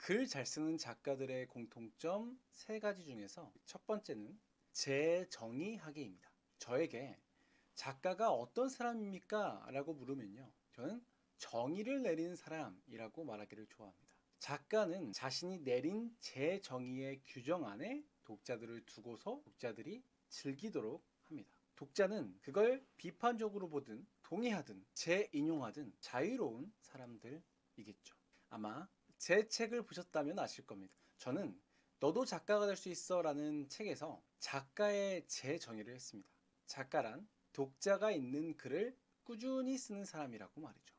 글 잘 쓰는 작가들의 공통점 세 가지 중에서 첫 번째는 재정의하기입니다. 저에게 작가가 어떤 사람입니까? 라고 물으면요. 저는 정의를 내리는 사람이라고 말하기를 좋아합니다. 작가는 자신이 내린 재정의의 규정 안에 독자들을 두고서 독자들이 즐기도록 합니다. 독자는 그걸 비판적으로 보든 동의하든 재인용하든 자유로운 사람들이겠죠. 아마 제 책을 보셨다면 아실 겁니다. 저는 너도 작가가 될 수 있어 라는 책에서 작가의 재정의를 했습니다. 작가란 독자가 있는 글을 꾸준히 쓰는 사람이라고 말이죠.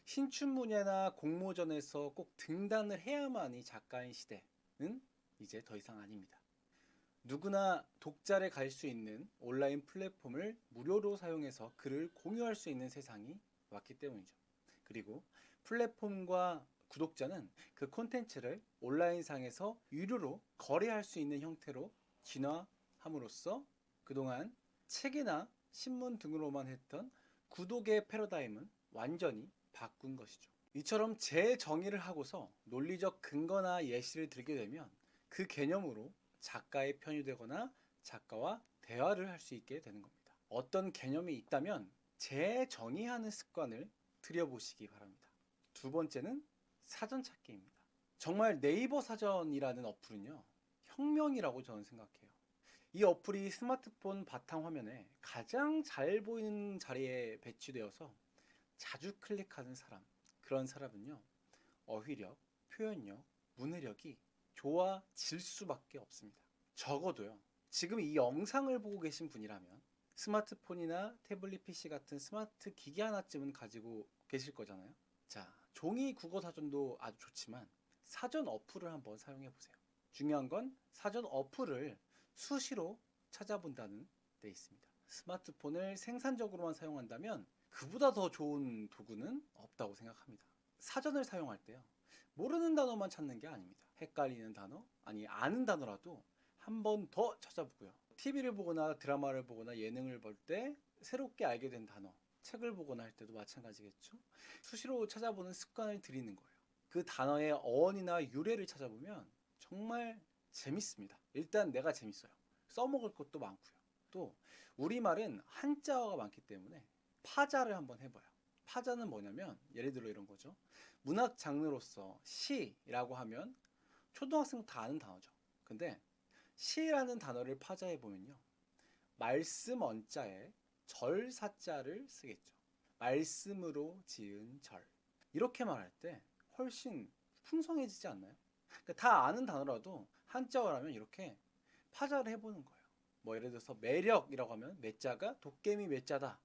신춘문예나 공모전에서 꼭 등단을 해야만이 작가인 시대는 이제 더 이상 아닙니다. 누구나 독자를 갈 수 있는 온라인 플랫폼을 무료로 사용해서 글을 공유할 수 있는 세상이 왔기 때문이죠. 그리고 플랫폼과 구독자는 그 콘텐츠를 온라인상에서 유료로 거래할 수 있는 형태로 진화함으로써 그동안 책이나 신문 등으로만 했던 구독의 패러다임은 완전히 바꾼 것이죠. 이처럼 재정의를 하고서 논리적 근거나 예시를 들게 되면 그 개념으로 작가의 편이 되거나 작가와 대화를 할 수 있게 되는 겁니다. 어떤 개념이 있다면 재정의하는 습관을 들여보시기 바랍니다. 두 번째는 사전 찾기입니다. 정말 네이버 사전이라는 어플은요, 혁명이라고 저는 생각해요. 이 어플이 스마트폰 바탕화면에 가장 잘 보이는 자리에 배치되어서 자주 클릭하는 사람, 그런 사람은요, 어휘력, 표현력, 문해력이 좋아질 수밖에 없습니다. 적어도요, 지금 이 영상을 보고 계신 분이라면 스마트폰이나 태블릿 PC 같은 스마트 기기 하나쯤은 가지고 계실 거잖아요. 자, 종이 국어 사전도 아주 좋지만 사전 어플을 한번 사용해 보세요. 중요한 건 사전 어플을 수시로 찾아본다는 데 있습니다. 스마트폰을 생산적으로만 사용한다면 그보다 더 좋은 도구는 없다고 생각합니다. 사전을 사용할 때요, 모르는 단어만 찾는 게 아닙니다. 헷갈리는 단어, 아니 아는 단어라도 한 번 더 찾아보고요. TV를 보거나 드라마를 보거나 예능을 볼 때 새롭게 알게 된 단어, 책을 보거나 할 때도 마찬가지겠죠. 수시로 찾아보는 습관을 들이는 거예요. 그 단어의 어원이나 유래를 찾아보면 정말 재밌습니다. 일단 내가 재밌어요. 써먹을 것도 많고요. 또 우리말은 한자어가 많기 때문에 파자를 한번 해봐요. 파자는 뭐냐면 예를 들어 이런 거죠. 문학 장르로서 시라고 하면 초등학생 다 아는 단어죠. 근데 시라는 단어를 파자해 보면요, 말씀 언자에 절사자를 쓰겠죠. 말씀으로 지은 절. 이렇게 말할 때 훨씬 풍성해지지 않나요? 그러니까 다 아는 단어라도 한자어라면 이렇게 파자를 해보는 거예요. 뭐 예를 들어서 매력이라고 하면 매자가 도깨비 매자다,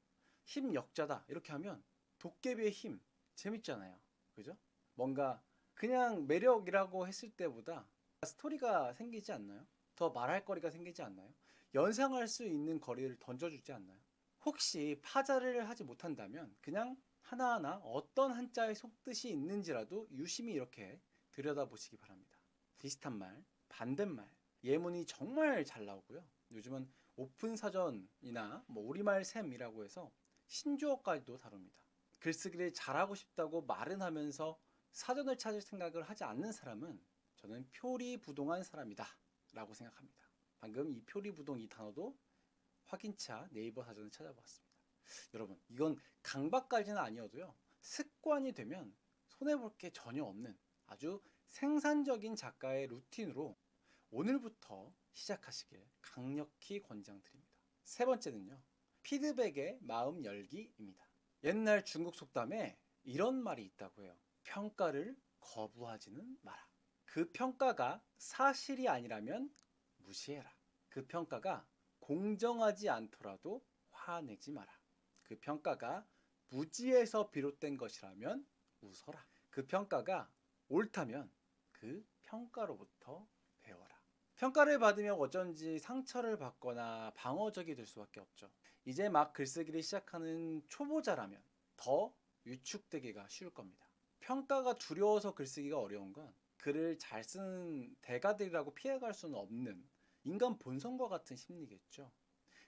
힘 역자다, 이렇게 하면 도깨비의 힘, 재밌잖아요. 그죠? 뭔가 그냥 매력이라고 했을 때보다 스토리가 생기지 않나요? 더 말할 거리가 생기지 않나요? 연상할 수 있는 거리를 던져주지 않나요? 혹시 파자를 하지 못한다면 그냥 하나하나 어떤 한자의 속뜻이 있는지라도 유심히 이렇게 들여다보시기 바랍니다. 비슷한 말, 반대말, 예문이 정말 잘 나오고요. 요즘은 오픈 사전이나 뭐 우리말 샘이라고 해서 신조어까지도 다룹니다. 글쓰기를 잘하고 싶다고 말은 하면서 사전을 찾을 생각을 하지 않는 사람은 저는 표리부동한 사람이다 라고 생각합니다. 방금 이 표리부동 이 단어도 확인차 네이버 사전을 찾아보았습니다. 여러분, 이건 강박까지는 아니어도요, 습관이 되면 손해볼 게 전혀 없는 아주 생산적인 작가의 루틴으로 오늘부터 시작하시길 강력히 권장드립니다. 세 번째는요, 피드백의 마음 열기입니다. 옛날 중국 속담에 이런 말이 있다고 해요. 평가를 거부하지는 마라. 그 평가가 사실이 아니라면 무시해라. 그 평가가 공정하지 않더라도 화내지 마라. 그 평가가 무지에서 비롯된 것이라면 웃어라. 그 평가가 옳다면 그 평가로부터 배워라. 평가를 받으면 어쩐지 상처를 받거나 방어적이 될 수밖에 없죠. 이제 막 글쓰기를 시작하는 초보자라면 더 위축되기가 쉬울 겁니다. 평가가 두려워서 글쓰기가 어려운 건 글을 잘 쓰는 대가들이라고 피해갈 수는 없는 인간 본성과 같은 심리겠죠.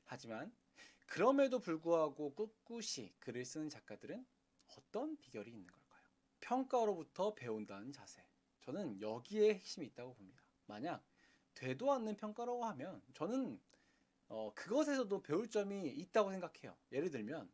하지만 그럼에도 불구하고 꿋꿋이 글을 쓰는 작가들은 어떤 비결이 있는 걸까요? 평가로부터 배운다는 자세, 저는 여기에 핵심이 있다고 봅니다. 만약 되도 않는 평가라고 하면 저는 그것에서도 배울 점이 있다고 생각해요. 예를 들면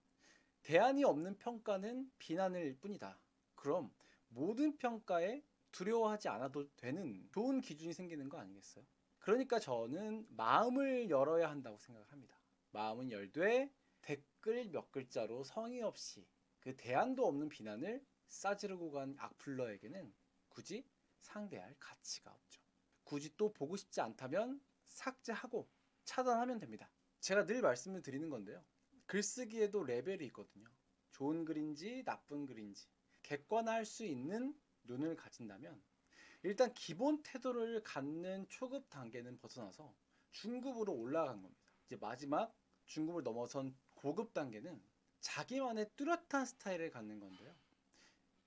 대안이 없는 평가는 비난일 뿐이다. 그럼 모든 평가에 두려워하지 않아도 되는 좋은 기준이 생기는 거 아니겠어요? 그러니까 저는 마음을 열어야 한다고 생각을 합니다. 마음은 열되 댓글 몇 글자로 성의 없이 그 대안도 없는 비난을 싸지르고 간 악플러에게는 굳이 상대할 가치가 없죠. 굳이 또 보고 싶지 않다면 삭제하고 차단하면 됩니다. 제가 늘 말씀을 드리는 건데요. 글쓰기에도 레벨이 있거든요. 좋은 글인지 나쁜 글인지 객관화할 수 있는 눈을 가진다면 일단 기본 태도를 갖는 초급 단계는 벗어나서 중급으로 올라간 겁니다. 이제 마지막 중급을 넘어선 고급 단계는 자기만의 뚜렷한 스타일을 갖는 건데요.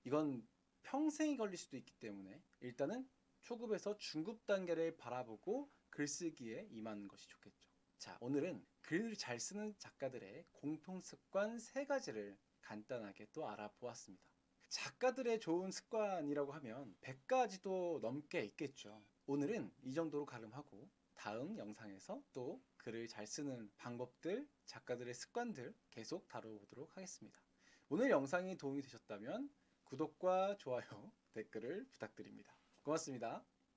이건 평생이 걸릴 수도 있기 때문에 일단은 초급에서 중급 단계를 바라보고 글쓰기에 임하는 것이 좋겠죠. 자, 오늘은 글을 잘 쓰는 작가들의 공통 습관 3가지를 간단하게 또 알아보았습니다. 작가들의 좋은 습관이라고 하면 100가지도 넘게 있겠죠. 오늘은 이 정도로 가름하고 다음 영상에서 또 글을 잘 쓰는 방법들, 작가들의 습관들 계속 다뤄보도록 하겠습니다. 오늘 영상이 도움이 되셨다면 구독과 좋아요, 댓글을 부탁드립니다. 고맙습니다.